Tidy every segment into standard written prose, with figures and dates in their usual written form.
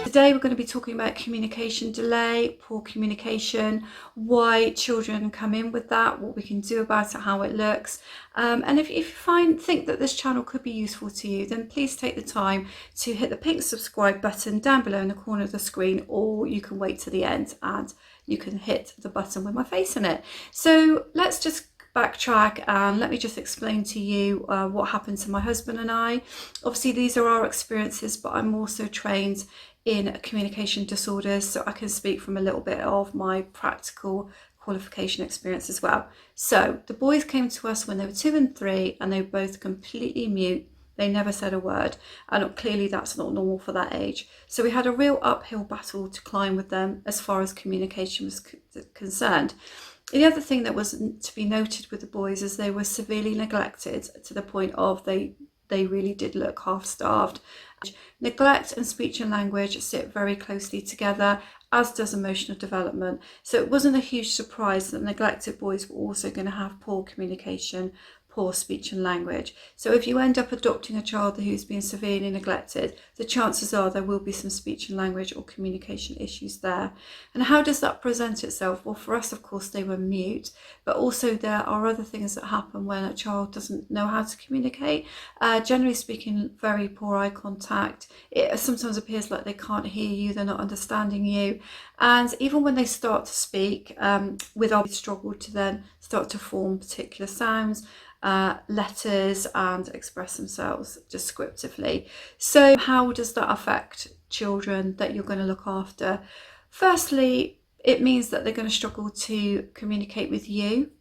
Today we're going to be talking about communication delay, poor communication, why children come in with that, what we can do about it, how it looks. And if you think that this channel could be useful to you, then please take the time to hit the pink subscribe button down below in the corner of the screen, or you can wait to the end and you can hit the button with my face in it. So let's just backtrack and let me just explain to you what happened to my husband and I. Obviously these are our experiences, but I'm also trained in communication disorders, so I can speak from a little bit of my practical qualification experience as well. So the boys came to us when they were 2 and 3 and they were both completely mute. They never said a word, and clearly that's not normal for that age. So we had a real uphill battle to climb with them as far as communication was concerned. The other thing that was to be noted with the boys is they were severely neglected to the point of they really did look half-starved. Neglect and speech and language sit very closely together, as does emotional development. So it wasn't a huge surprise that neglected boys were also going to have poor communication, poor speech and language. So if you end up adopting a child who's been severely neglected, the chances are there will be some speech and language or communication issues there. And how does that present itself? Well, for us, of course, they were mute, but also there are other things that happen when a child doesn't know how to communicate. Generally speaking, very poor eye contact. It sometimes appears like they can't hear you, they're not understanding you. And even when they start to speak, with our struggle to then start to form particular sounds, letters, and express themselves descriptively. So how does that affect children that you're going to look after? Firstly, it means that they're going to struggle to communicate with you,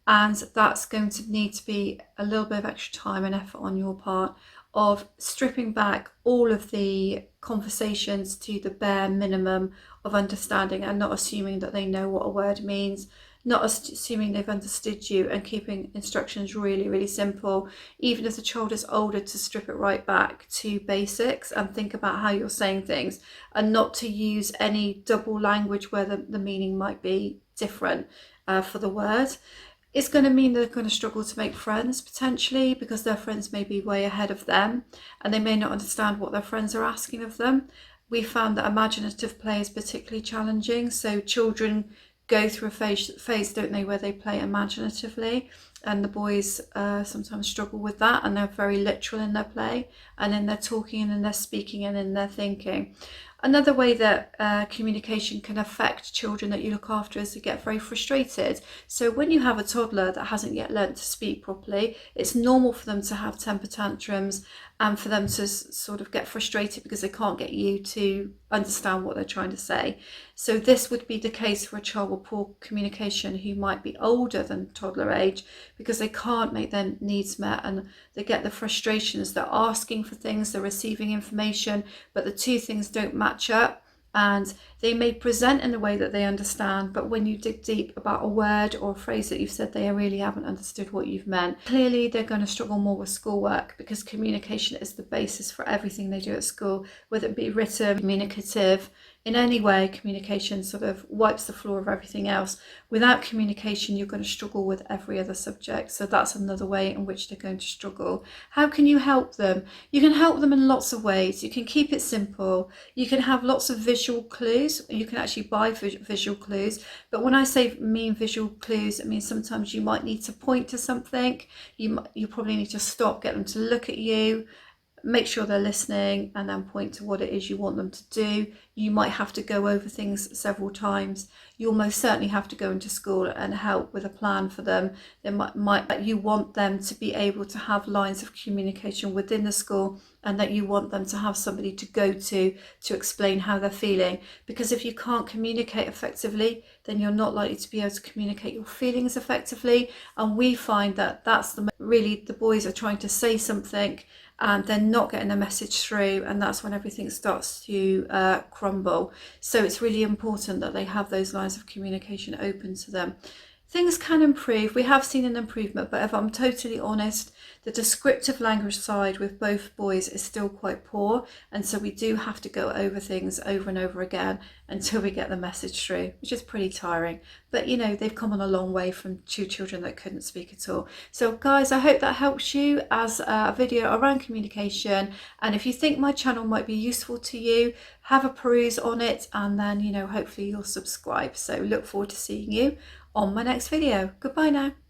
and that's going to need to be a little bit of extra time and effort on your part of stripping back all of the conversations to the bare minimum of understanding and not assuming that they know what a word means, not assuming they've understood you, and keeping instructions really, really simple. Even if the child is older, to strip it right back to basics and think about how you're saying things, and not to use any double language where the meaning might be different for the word. It's going to mean they're going to struggle to make friends potentially, because their friends may be way ahead of them and they may not understand what their friends are asking of them. We found that imaginative play is particularly challenging. So children go through a phase, don't they, where they play imaginatively, and the boys sometimes struggle with that, and they're very literal in their play and in their talking and in their speaking and in their thinking. Another way that communication can affect children that you look after is to get very frustrated. So when you have a toddler that hasn't yet learnt to speak properly, it's normal for them to have temper tantrums and for them to sort of get frustrated because they can't get you to understand what they're trying to say. So this would be the case for a child with poor communication who might be older than toddler age, because they can't make their needs met and they get the frustrations. They're asking for things, they're receiving information, but the two things don't match up. And they may present in a way that they understand, but when you dig deep about a word or a phrase that you've said, they really haven't understood what you've meant. Clearly, they're going to struggle more with schoolwork, because communication is the basis for everything they do at school, whether it be written, communicative. In any way, communication sort of wipes the floor of everything else. Without communication, you're going to struggle with every other subject. So that's another way in which they're going to struggle. How can you help them? You can help them in lots of ways. You can keep it simple. You can have lots of visual clues. You can actually buy visual clues. But when I say visual clues, it means sometimes you might need to point to something. You probably need to stop, get them to look at you, make sure they're listening, and then point to what it is you want them to do. You might have to go over things several times. You'll most certainly have to go into school and help with a plan for them. You want them to be able to have lines of communication within the school, and that you want them to have somebody to go to explain how they're feeling. Because if you can't communicate effectively, then you're not likely to be able to communicate your feelings effectively. And we find that that's really the boys are trying to say something and they're not getting the message through, and that's when everything starts to crumble. So it's really important that they have those lines of communication open to them. Things can improve. We have seen an improvement, but if I'm totally honest, the descriptive language side with both boys is still quite poor, and so we do have to go over things over and over again until we get the message through, which is pretty tiring. But you know, they've come on a long way from two children that couldn't speak at all. So guys, I hope that helps you as a video around communication, and if you think my channel might be useful to you, have a peruse on it, and then, you know, hopefully you'll subscribe. So look forward to seeing you on my next video. Goodbye now.